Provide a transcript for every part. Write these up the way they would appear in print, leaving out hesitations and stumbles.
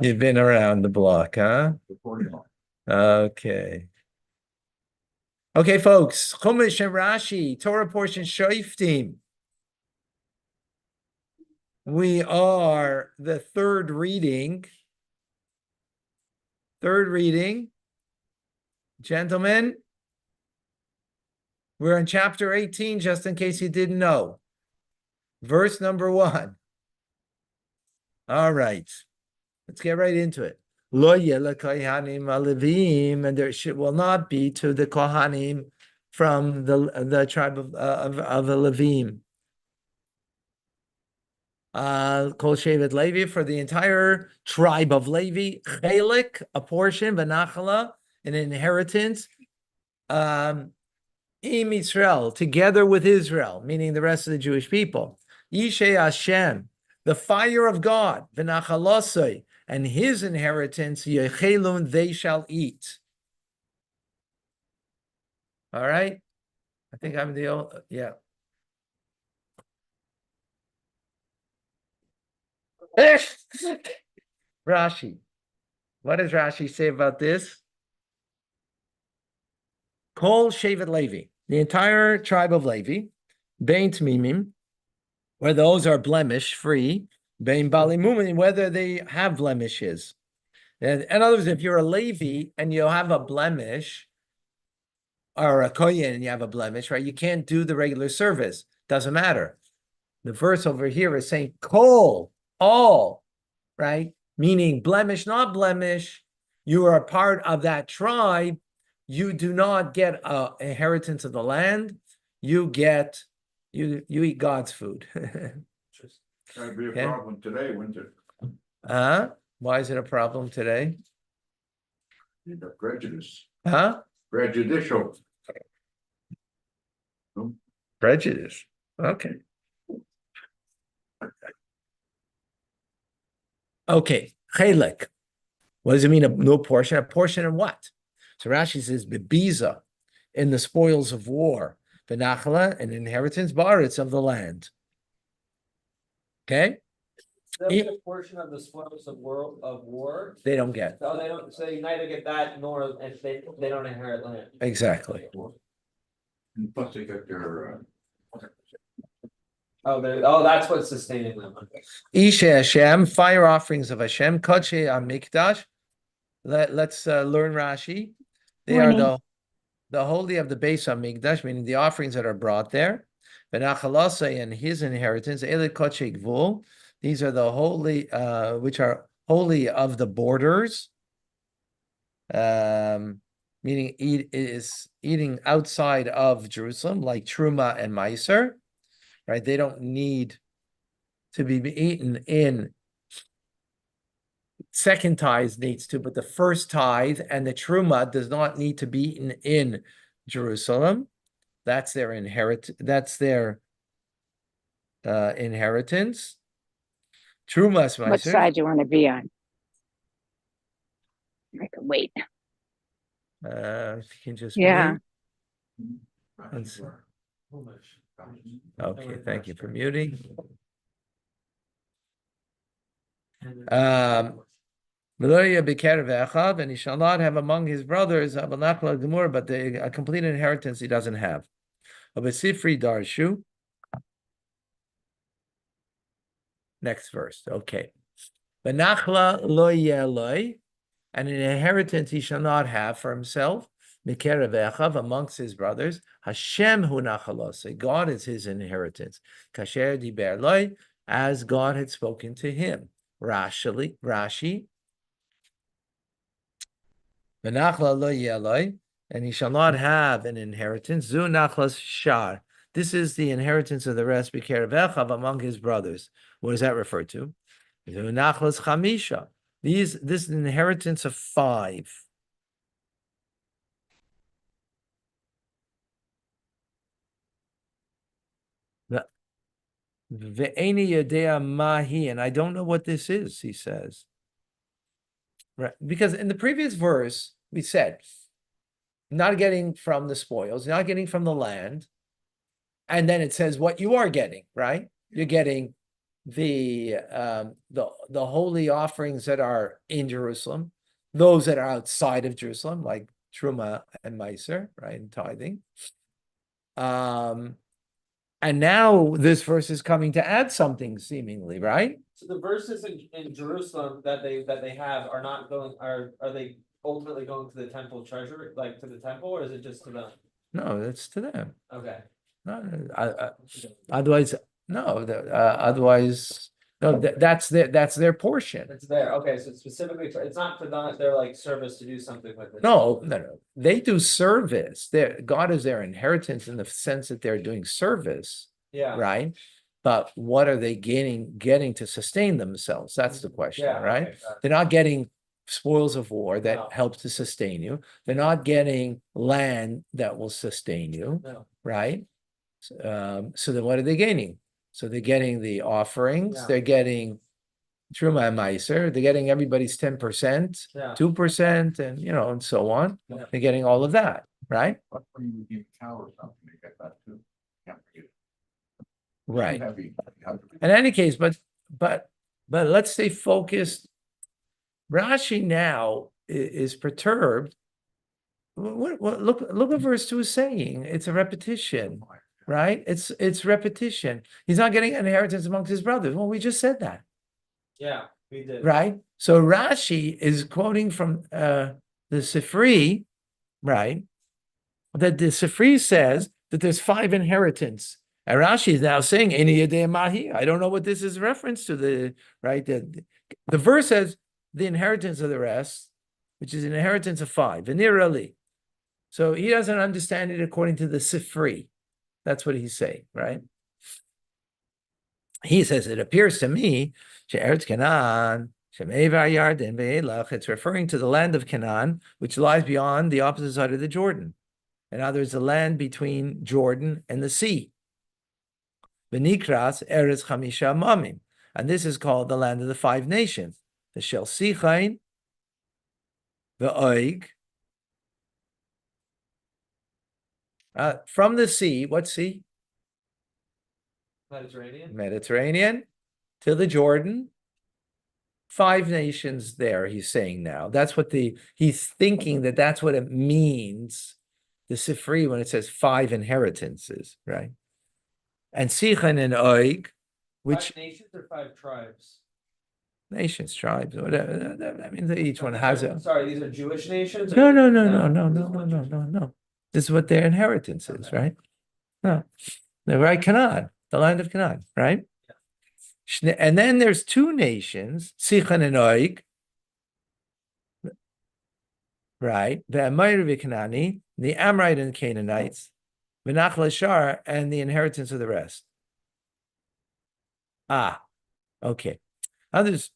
You've been around the block, huh? Okay. Okay, folks. Chumash and Rashi, Torah portion Shoftim. We are the third reading. Gentlemen. We're in chapter 18, just in case you didn't know. Verse number 1. All right. Let's get right into it. Lo yela kohanim alevim, and there will not be to the kohanim from the tribe of the Levim. Kol shevet Levi, for the entire tribe of Levi, chelik, a portion, v'nachala, an inheritance, im Yisrael, together with Israel, meaning the rest of the Jewish people. Yishei Hashem, the fire of God, v'nachalosoi, and his inheritance, yechelun, they shall eat. All right? I think I'm the old, yeah. Rashi. What does Rashi say about this? Kol Shevet Levi, the entire tribe of Levi, Bein Tmimim, where those are blemish-free, Bein Bali Mumin, whether they have blemishes. In other words, if you're a Levi and you have a blemish, or a Kohen and you have a blemish, right? You can't do the regular service. Doesn't matter. The verse over here is saying Kol, all, right? Meaning blemish, not blemish. You are a part of that tribe. You do not get an inheritance of the land. You get, you eat God's food. That'd be a problem today, wouldn't it? Why is it a problem today? The prejudice. Prejudicial. Prejudice. Okay. Okay. Chelek. What does it mean? No portion? A portion in what? So Rashi says, Bebiza, in the spoils of war. Benachla, an inheritance, Baritz, of the land. Okay? A portion of the spoils of war. They don't get. So they don't. So you neither get that nor and they don't inherit land. Exactly. And plus they got their that's what's sustaining them. Isha Hashem, fire offerings of Hashem, Kodshe Amikdash. Let's learn Rashi. They are the holy of the base of Mikdash, meaning the offerings that are brought there. Benachalasa and his inheritance, Ele Kodshe Gvul. These are the holy, which are holy of the borders. Meaning is eating outside of Jerusalem, like Truma and Meiser. Right, they don't need to be eaten in. Second tithe needs to, but the first tithe and the truma does not need to be eaten in Jerusalem. That's their inheritance. Inheritance. Trumas. What side do you want to be on? I can wait. You can just mute. Okay, thank you for muting. And he shall not have among his brothers but a complete inheritance he doesn't have. Of a Sifri Darshu. Next verse. Okay. Benachla lo yeloi, and an inheritance he shall not have for himself. Mikerev echav, amongst his brothers. Hashem hu nachalosei, God is his inheritance. Kasher diber loi, as God had spoken to him. Rashi. Benachla lo yeloi, and he shall not have an inheritance. Zu nachlas shar. This is the inheritance of the rest. Mikerev echav, among his brothers. What does that refer to? Zu nachlas chamisha. This is an inheritance of 5. Ve'eni yodea mahi, and I don't know what this is, he says. Right, because in the previous verse, we said, not getting from the spoils, not getting from the land, and then it says what you are getting, right? You're getting the holy offerings that are in Jerusalem, those that are outside of Jerusalem, like Truma and Meiser, right, and tithing. And now this verse is coming to add something seemingly, right? So the verses in Jerusalem that they have are not going, are they ultimately going to the temple treasury, like to the temple, or is it just to them? No, it's to them. Okay. No, otherwise, no, otherwise, no, that's their portion. It's there, okay, so it's specifically, it's not for them, their like service to do something with it. No, they do service. God is their inheritance in the sense that they're doing service, Yeah, right? But what are they getting to sustain themselves? That's the question, yeah, right? okay, got it. They're not getting spoils of war that No. help to sustain you. They're not getting land that will sustain you, No. right? So then what are they gaining? So they're getting the offerings, Yeah. they're getting Truma and Meiser, they're getting everybody's 10%, Yeah. 2%, and and so on. Yeah. They're getting all of that, right? But when you give a cow or something, they get that too. Can't forget. Right. Heavy. You have to be- In any case, but let's stay focused. Rashi now is perturbed. Look what verse 2 is saying. It's a repetition, right? It's repetition. He's not getting an inheritance amongst his brothers. Well, we just said that. Yeah, we did. Right? So Rashi is quoting from the Sifri, right? That the Sifri says that there's 5 inheritance. And Rashi is now saying, Ini Yedei Mahi. I don't know what this is reference to, right? The verse says the inheritance of the rest, which is an inheritance of 5, Venir Ali. So he doesn't understand it according to the Sifri. That's what he's saying, right? He says, it appears to me, She'eretz Canaan, Shemeivar Yarden Ve'elach, it's referring to the land of Canaan, which lies beyond the opposite side of the Jordan. In other words, the land between Jordan and the sea. Benikras Eretz Chamisha Mamim. And this is called the land of the 5 nations. The Shel Sichain, the Oig. From the sea, what sea? Mediterranean. Mediterranean to the Jordan. 5 nations there, he's saying now. That's what he's thinking that's what it means, the Sifri, when it says 5 inheritances, right? And Sichan and Oig, which 5 nations or 5 tribes? nations, tribes, whatever. I mean, each one has a. Sorry, these are Jewish nations? No. This is what their inheritance is, right? No, they're right, Canaan, the land of Canaan, right? And then there's 2 nations, Sichan and Oig, right? The Amorite Kanani, the Amorite and Canaanites, V'nachal Ashar, and the inheritance of the rest. Okay. Others,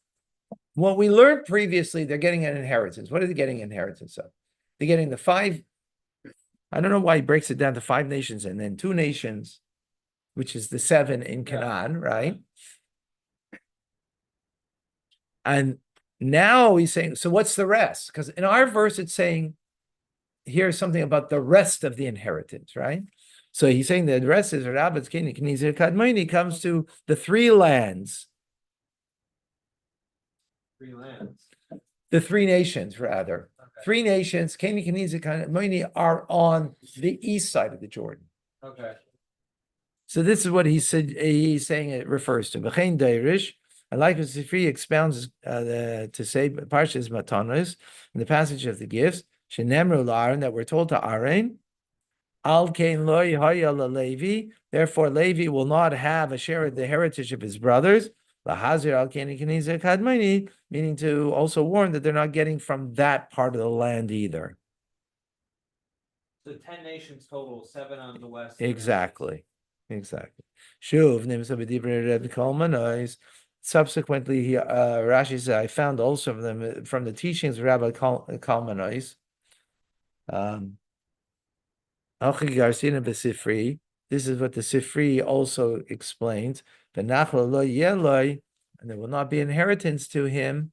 what we learned previously, they're getting an inheritance. What are they getting inheritance of? They're getting the 5. I don't know why he breaks it down to 5 nations and then 2 nations, which is the 7 in Canaan, right? And now he's saying, so what's the rest? Because in our verse, it's saying, here's something about the rest of the inheritance, right? So he's saying that the rest is Rabbat's Kini, Knizir Kadmoni, comes to the 3 lands. 3 lands. The 3 nations, rather. Okay. 3 nations, Kini, Knizir Kadmoni, are on the east side of the Jordan. Okay. So this is what he said. He's saying it refers to. B'chein Dairish. I like what Sifri expounds to say Parshas Matanos in the passage of the gifts. Shenemru l'Aaron, that we're told to Aaron, Al Kain Lo Yahya Levi. Therefore, Levi will not have a share of the heritage of his brothers. Lahazir Al Kain Keniza Kadmoni, meaning to also warn that they're not getting from that part of the land either. So 10 nations total, 7 on the west. Exactly. Shuv Nimsa B'Dibra Rebbe Kalmanois. Subsequently, Rashi says, I found also from the teachings of Rabbi Kalmanois. This is what the Sifri also explains. And there will not be inheritance to him.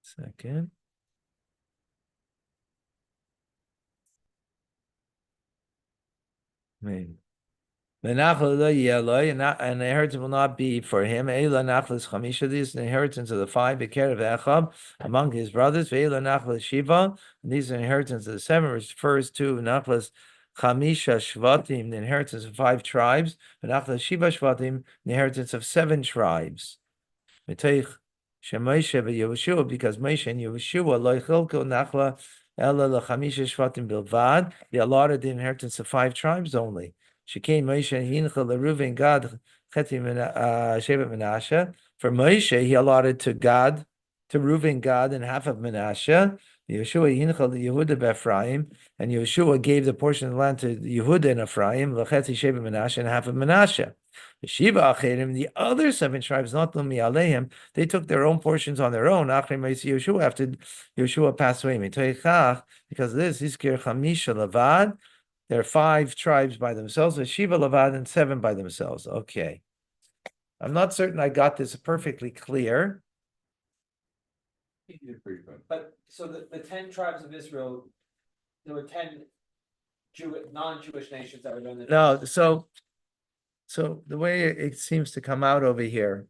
Second. And the inheritance will not be for him. Eila nachlas chamisha. This is the inheritance of the five. Bekerev echab among his brothers. Ve'ela nachlas shiva. And these are the inheritance of the seven. Which refers to nachlas chamisha shvatim, the inheritance of five tribes. And nachlas shiva shvatim, the inheritance of seven tribes. Miteich sheMoshe veYehoshua, because Moshe and Yehoshua lo yichelko nachla ela lechamisha shvatim bilvad. They allotted the inheritance of five tribes only. Shekei Moshe hincha leReuven Gad cheti shevet Menashe. For Moshe, he allotted to Gad, to Reuven Gad, and half of Menashe. Yehoshua hincha leYehuda b'Ephraim, and Yehoshua gave the portion of the land to Yehuda and Ephraim, lecheti shevet Menashe, and half of Menashe. The Shiva Acherim, the other seven tribes, not Lumi Aleim, they took their own portions on their own. After Yeshua passed away, because of this, Iskir Chamisha Lavad. There are five tribes by themselves, a Shiva Lavad, and seven by themselves. Okay. I'm not certain I got this perfectly clear. But so the 10 tribes of Israel, there were 10 non-Jewish nations that were doing the. No, so the way it seems to come out over here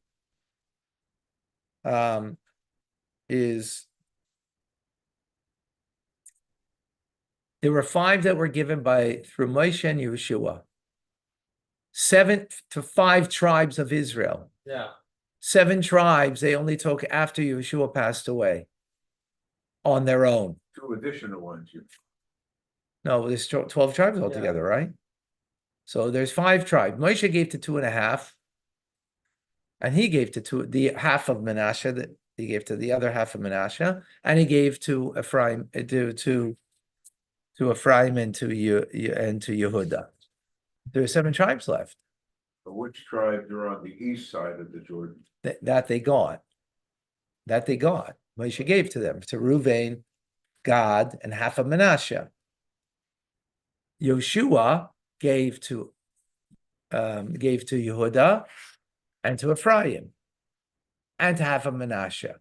is there were five that were given through Moshe and Yehoshua. 7 to 5 tribes of Israel. Yeah. 7 tribes they only took after Yehoshua passed away on their own. 2 additional ones. No, there's 12 tribes altogether, right? So there's 5 tribes. Moshe gave to 2.5, and he gave to the half of Menashe. That he gave to the other half of Menashe, and he gave to Ephraim, to Ephraim and to Yehuda. There are 7 tribes left. But which tribes are on the east side of the Jordan? That they got. Moshe gave to them, to Reuven, Gad, and half of Menashe. Yehoshua gave to Yehuda and to Ephraim and to half of Menashe.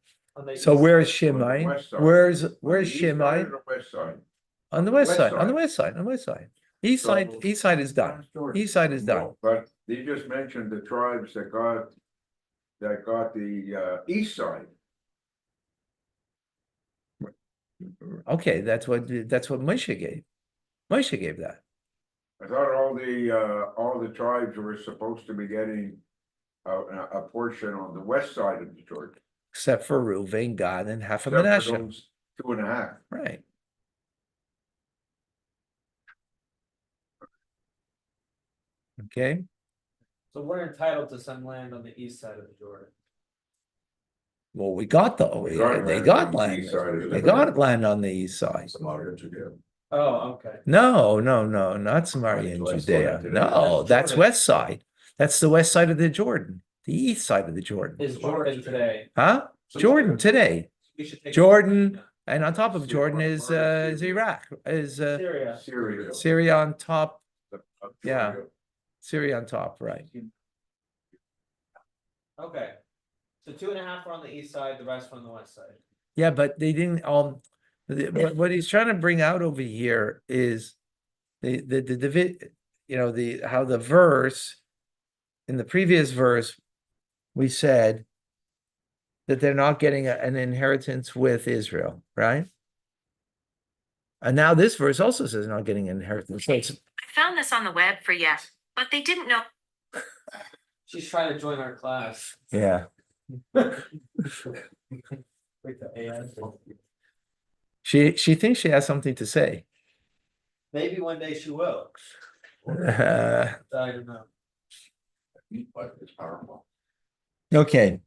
So where's Shimei? Where's Shimei? On the west side. On the west side. East side is done. East side is done. But you just mentioned the tribes that got the east side. Okay, that's what Moshe gave. Moshe gave that. I thought all the tribes were supposed to be getting a portion on the west side of the Jordan. Except for Reuven, Gad, and half of Except for Menashe. those 2.5. Right. Okay. So we're entitled to some land on the east side of the Jordan. Well, they got land. They got land on the east side. Oh, okay. No, not Samaria and Judea. No, that's west side. That's the west side of the Jordan. The east side of the Jordan. Is Jordan today? Huh? Jordan today. We should take Jordan, and on top of Jordan is Iraq, is Syria. Syria on top. Yeah. Syria on top, right? Okay. So 2.5 are on the east side, the rest are on the west side. Yeah, but they didn't. What he's trying to bring out over here is how the verse in the previous verse we said that they're not getting an inheritance with Israel, right? And now this verse also says not getting an inheritance. So I found this on the web for you, but they didn't know. She's trying to join our class. yeah. She thinks she has something to say. Maybe one day she will. Uh, I don't know. okay.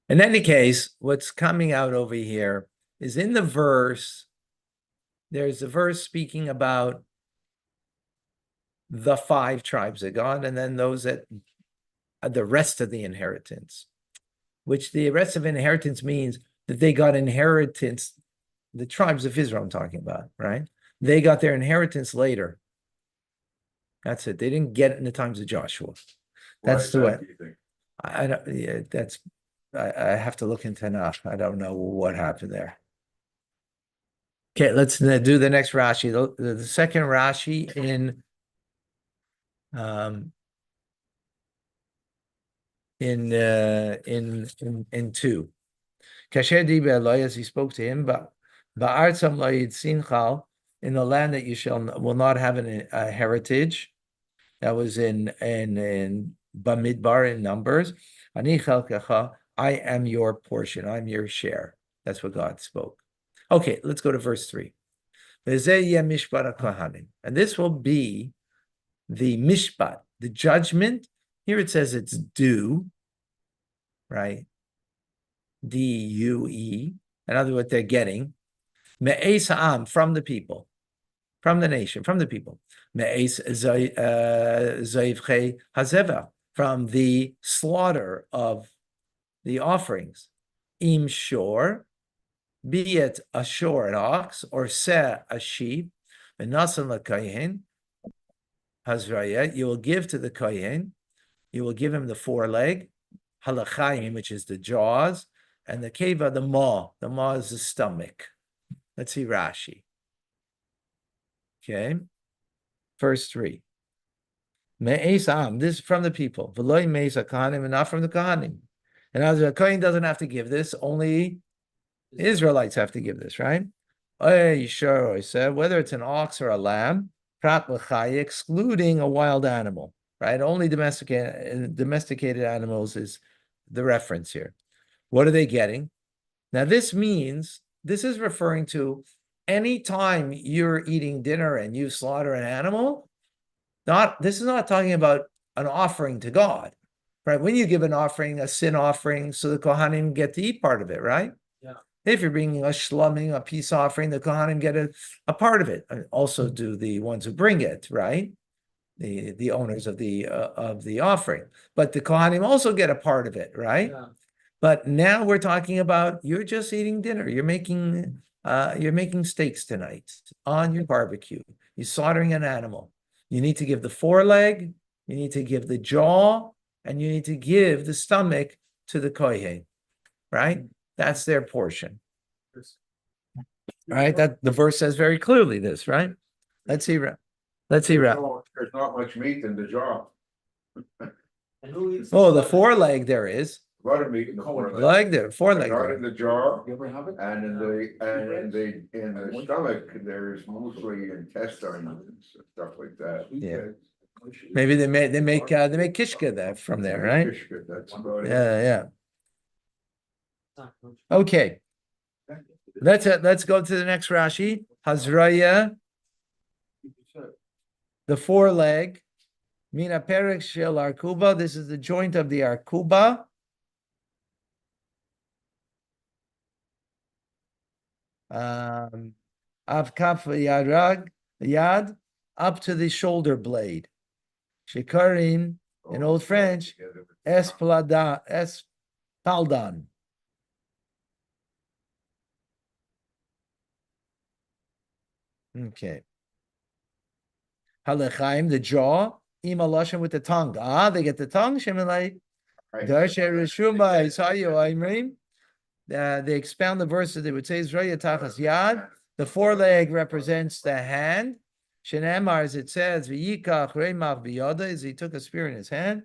In any case, what's coming out over here is in the verse, there's a verse speaking about the 5 tribes of God, and then those that are the rest of the inheritance, which the rest of inheritance means that they got inheritance, the tribes of Israel I'm talking about, right? They got their inheritance later. That's it. They didn't get it in the times of Joshua. That's the way. I don't. Yeah, that's. I have to look into enough. I don't know what happened there. Okay, let's do the next Rashi. The second Rashi in two. Kasher di be'eloi, as he spoke to him, but ba'artzam lo yitzinchal, in the land that you will not have a heritage. That was in Bamidbar in Numbers. Ani chelkecha, I am your portion. I'm your share. That's what God spoke. Okay, let's go to verse 3. And this will be the mishpat, the judgment. Here it says it's due, right? D-U-E. In other words, they're getting me'es ha'am, from the people, from the nation, from the people. Me'es zayivchei hazeva, from the slaughter of the offerings. Im shor, be it a shor, an ox, or seh, a sheep, and nasan l'kayin, hazraya, you will give to the kayin, you will give him the foreleg, halachayim, which is the jaws, and the keva, the maw. The maw is the stomach. Let's see Rashi. Okay. Verse 3. Me'es am, this is from the people. V'loi me'es ha'kahanim, and not from the kahanim. And as a kohen doesn't have to give this, only Israelites have to give this, right? Sure, I said, whether it's an ox or a lamb, prat l'chai, excluding a wild animal, right? Only domesticated animals is the reference here. What are they getting? Now, this means, this is referring to any time you're eating dinner and you slaughter an animal, this is not talking about an offering to God, right? When you give an offering, a sin offering, so the Kohanim get to eat part of it, right? Yeah. If you're bringing a shloming, a peace offering, the Kohanim get a part of it. Also do the ones who bring it, right? The owners of the offering. But the Kohanim also get a part of it, right? Yeah. But now we're talking about you're just eating dinner. You're making steaks tonight on your barbecue. You're slaughtering an animal. You need to give the foreleg, you need to give the jaw, and you need to give the stomach to the kohen, right? That's their portion. Right? That the verse says very clearly this, right? Let's see. Let's see. There's not much meat in the jaw. And who eats Oh, the stomach? foreleg there is. A lot of meat in the foreleg. Leg there, foreleg Not there. in the jaw, You ever have it? and in the stomach, there's mostly intestine and stuff like that. Yeah. Maybe they make kishka there from there, right? Kishka, that's about it. Yeah. Okay. Let's go to the next Rashi. Hazraya, the foreleg. Mina perek shel arkuba. This is the joint of the arkuba. Av kaf yad, up to the shoulder blade. Shikarin, in Old French, espaldan. Okay. Halechaim, the jaw, imalashim with the tongue. They get the tongue. Shemelai. They expound the verses. They would say, Zraya tachas yad. The foreleg represents the hand. Shenemar, as it says, v'yikach reimav biyada, as he took a spear in his hand.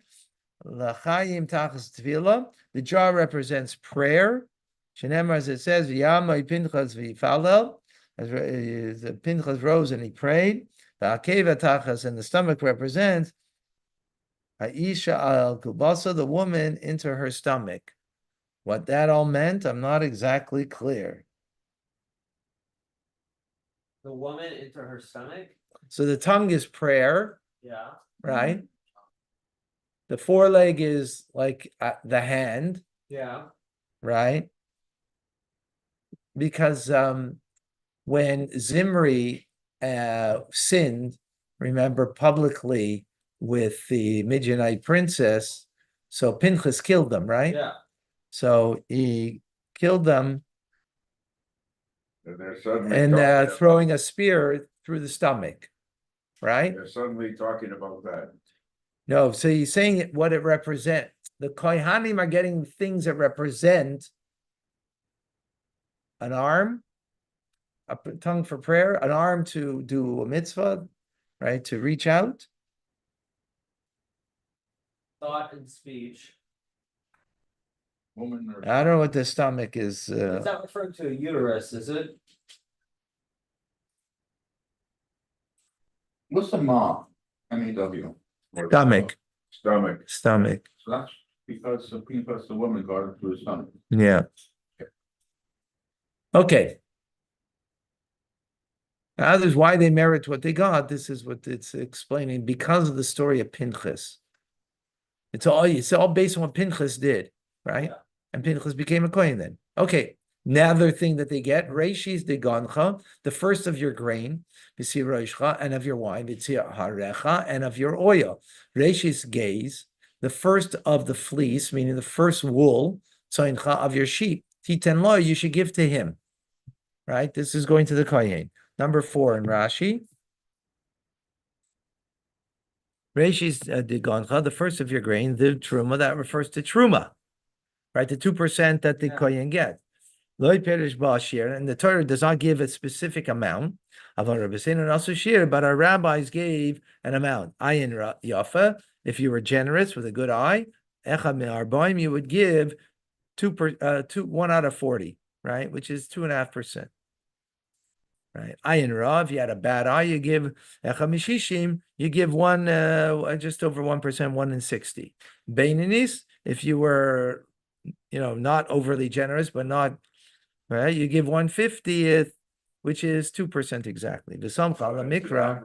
L'chayim tachas tvila. The jaw represents prayer. Shenemar, as it says, v'yamai pinchas v'yifalel. As Pinchas rose and he prayed. The akeva tachas, and the stomach represents Aisha al kubasa, the woman into her stomach. What that all meant, I'm not exactly clear. The woman into her stomach? So the tongue is prayer, Yeah. right? The foreleg is like the hand, Yeah. right? Because when Zimri sinned, remember, publicly with the Midianite princess, so Pinchas killed them, right? Yeah. So he killed them And they're suddenly and talking throwing a spear through the stomach, right? They're suddenly talking about that. No, so he's saying what it represents. The Kohanim are getting things that represent an arm, a tongue for prayer, an arm to do a mitzvah, right? To reach out. Thought and speech. Woman or I don't know what the stomach is. It's not referring to a uterus, is it? What's the ma? M-A-W. Stomach, stomach. stomach. So that's because the woman got it through the stomach. Yeah. Okay. Others, why they merit what they got. This is what it's explaining because of the story of Pinchas. It's all based on what Pinchas did, right? Yeah. And Pinchas became a kohen then. Okay. Another thing that they get, Reishis de Gancha, the first of your grain, B'si Roishcha, and of your wine, B'si Harecha, and of your oil. Reishis gaze, the first of the fleece, meaning the first wool, Tzoincha, of your sheep. Titen lo, you should give to him. Right? This is going to the kohen. Number 4 in Rashi. Reishis de Gancha, the first of your grain, the Truma, that refers to Truma. Right? The 2% that the kohen get. Loi perish ba'ashir, and the Torah does not give a specific amount of our Rabbeinu and also shir, but our rabbis gave an amount. Ayin yafa, if you were generous with a good eye, echad me'arbaim, you would give 1 out of 40, right, which is 2.5%. Right, ayin ra, if you had a bad eye, you give echad mishishim, you give one just over 1%, 1 in 60. Beinanis, if you were, not overly generous, but not. Right, you give 1/50th, which is 2% exactly. The Samcha, the Mikra,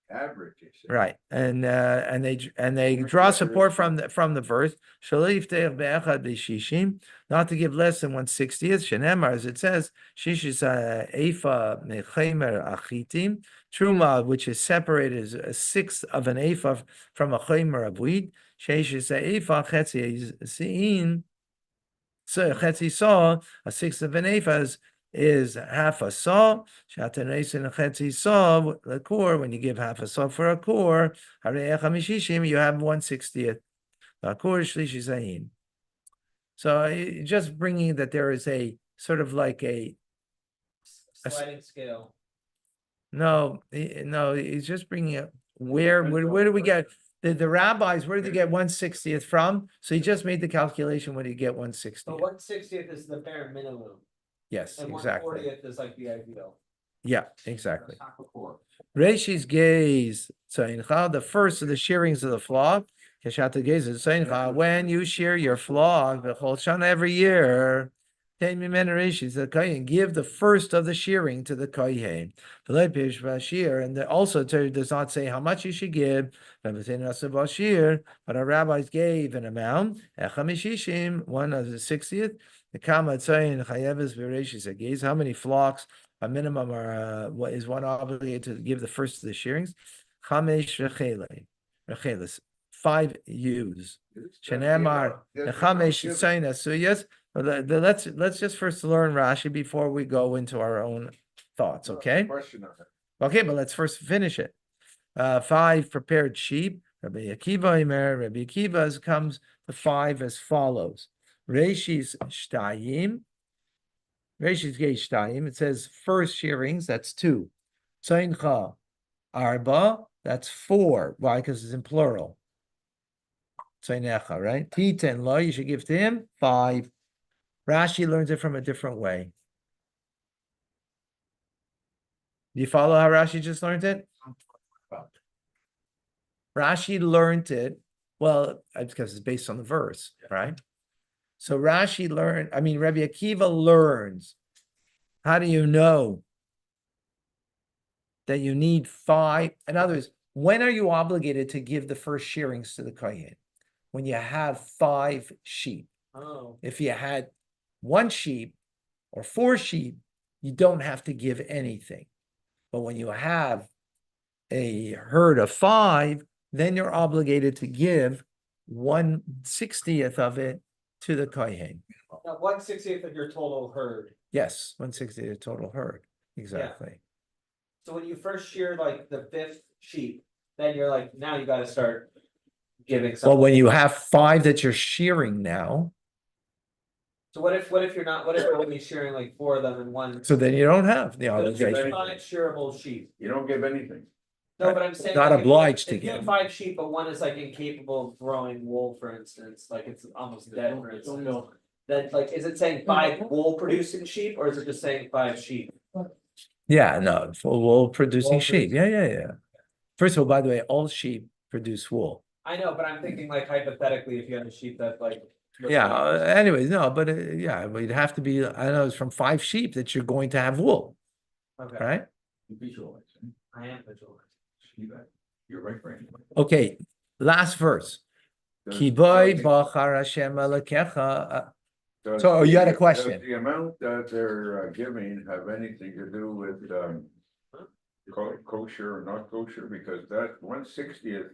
Average, you see. right? And they draw support from the verse. Shalif te'ech be'echad b'shishim, not to give less than 1/60th. Shenemar, as it says, shishis efa mechemer achitim, truma, which is separated is 1/6 of an efa from a chemer of wheat. Shishis efa chetzi sein. So chetzi saw, 1/6 of an ephah is half a saw. Shatanes and chetzi saw the core. When you give half a saw for a core, you have 1/60th. So just bringing that there is a sort of like a Sliding scale. no, he's just bringing it. Where do we get the rabbis? Where did they get 1/60th from? So he just made the calculation. Where do you get 1/60th? But 1/60th is the bare minimum, Yes, and exactly. 1/40th is like the ideal. Yeah, exactly. Half a quart. Reishi's gaze, the first of the shearings of the flock. Keshata gaze, when you shear your flock, the whole shana every year, give the first of the shearing to the kohen. And also Torah does not say how much you should give, but our rabbis gave an amount, 1 of the 60th. The kama tzayin chayeves v'reishis gaze. How many flocks? A minimum what is one obligated to give the first of the shearings? Chamesh recheles, 5 ewes. Shenemar chamesh tzayin asuyas. Let's just first learn Rashi before we go into our own thoughts. Okay. Question of it. Okay, but let's first finish it. 5 prepared sheep. Rabbi Akiva comes to 5 as follows. Reishis shtayim. Reishis geish shtayim. It says first shearings. That's 2. Tzaincha arba. That's 4. Why? Because it's in plural. Tzainecha, right? Titen lo. You should give to him 5. Rashi learns it from a different way. Do you follow how Rashi just learned it? Rashi learned it, well, because it's based on the verse, right? So Rabbi Akiva learns. How do you know that you need 5? In other words, when are you obligated to give the first shearings to the kohen? When you have 5 sheep. Oh. If you had 1 sheep or 4 sheep, you don't have to give anything. But when you have a herd of 5, then you're obligated to give 1/60th of it to the kohen. Now, 1/60th of your total herd. Yes, 1/60th total herd. Exactly. So when you first shear like the 5th sheep, then you're like, now you gotta start giving Well, something. when you have 5 that you're shearing now, So what if you're not, what if you're only shearing like 4 of them in one? So then you don't have the So if you have obligation. 5 shearable sheep. You don't give anything. No, but I'm saying. Not like, if you have- obliged to If you have give. 5 sheep, but one is like incapable of growing wool, for instance, like it's almost dead, for instance. Then like, is it saying 5 wool producing sheep, or is it just saying 5 sheep? Yeah, no, for wool producing Wool sheep. Yeah. First of all, by the way, all sheep produce wool. I know, but I'm thinking like hypothetically, if you had a sheep that like. was Yeah, like- anyways, no, but yeah, but you'd have to be, I know it's from 5 sheep that you're going to have wool, Okay, right? Visualizing. I am vigilant. See that? You're right, Brandon. Okay, last verse. Does- Ki boy does- bachar Hashem Elokecha. does So, you had a the- question. Does the amount that they're giving have anything to do with kosher or not kosher? Because that 1/60th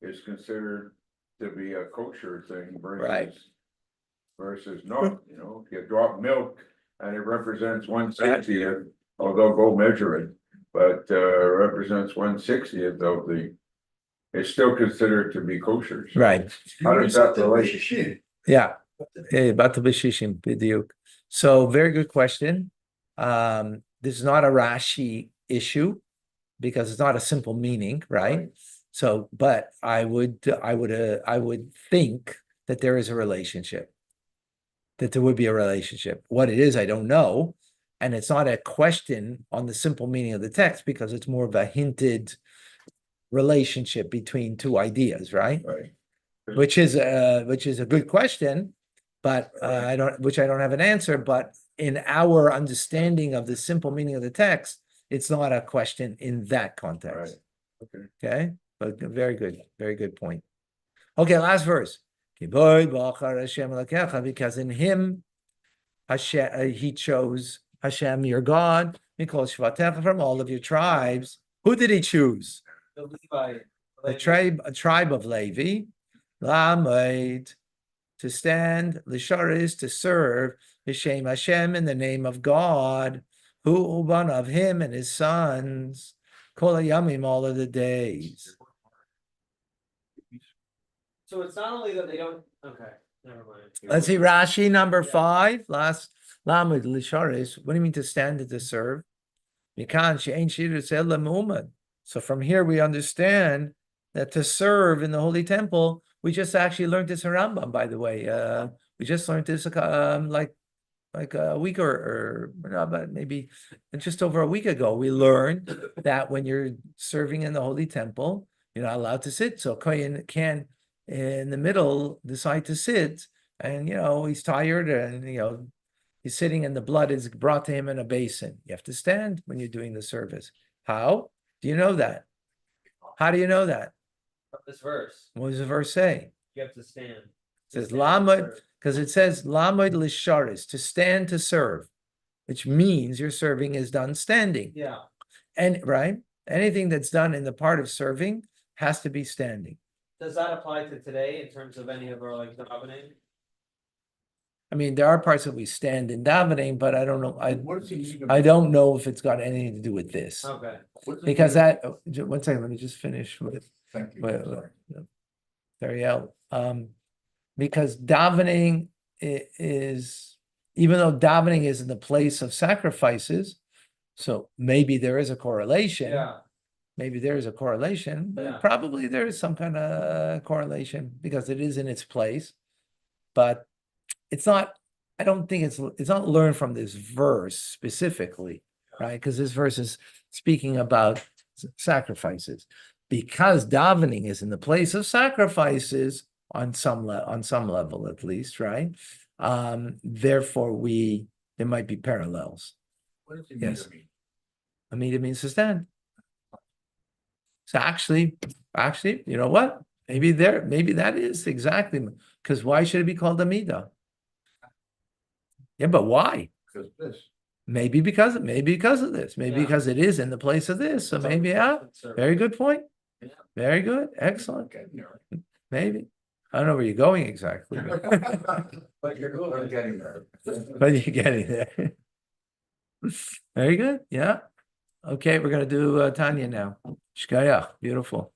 is considered to be a kosher thing Right. versus not, you know, you drop milk and it represents 1/60th, although go measure it, but represents 1/60th of the, it's still considered to be kosher. So Right, How does that relate? yeah. Batal b'shishim, b'diuk. So very good question. This is not a Rashi issue because it's not a simple meaning, right? So, but I would think that there is a relationship. That there would be a relationship. What it is, I don't know. And it's not a question on the simple meaning of the text because it's more of a hinted relationship between two ideas, right? Right. Which is a good question, but I don't have an answer, but in our understanding of the simple meaning of the text, it's not a question in that context. Okay. Okay, but very good point. Okay, last verse. Because in him, Hashem, he chose Hashem, your God, because from all of your tribes. Who did he choose? The Levi. A tribe of Levi, Lamed, to stand, Lisharis, to serve, Hashem Hashem, in the name of God, who Uban of him and his sons, Kol Yamim, all of the days. So it's not only that they don't, okay, never mind. Let's see, Rashi number Yeah. 5, last Lamed, Lisharis, what do you mean to stand and to serve? So from here we understand that to serve in the Holy Temple, we just actually learned this in Rambam, by the way. We just learned this like a week or no, but maybe just over a week ago. We learned that when you're serving in the Holy Temple, you're not allowed to sit. So Kohen can, in the middle, decide to sit, and he's tired, and he's sitting, and the blood is brought to him in a basin. You have to stand when you're doing the service. How do you know that? How do you know that? From this verse, What does the verse say? you have to stand. It says Lamed, because it says Lamed Lisharis, to stand to serve, which means your serving is done standing. Yeah, And right, anything that's done in the part of serving has to be standing. does that apply to today in terms of any of our like davening? I mean, there are parts that we stand in davening, but I don't know. What does he mean? I don't know if it's got anything to do with this. Okay, What does it Because mean? that, 1 second, let me just finish with Thank you. Well, Ariel. Because davening is, even though davening is in the place of sacrifices, so maybe there is a correlation. yeah, Maybe there is a correlation, but Yeah. probably there is some kind of correlation because it is in its place. But it's not, I don't think it's not learned from this verse specifically, right? Because this verse is speaking about sacrifices. Because davening is in the place of sacrifices on some level at least, right? Therefore, there might be parallels. What does he Yes. mean? Amida means to stand. So actually, you know what? Maybe that is exactly, because why should it be called Amida? Yeah, but why? Because this. Maybe because of this, maybe Yeah. because it is in the place of this. So It's on maybe, the yeah, service. very good point. Yeah. Very good, excellent, Okay, there. maybe. I don't know where you're going exactly, but But you're getting there. but you're getting there. Very good, yeah. Okay, we're gonna do Tanya now. Shkaya, beautiful.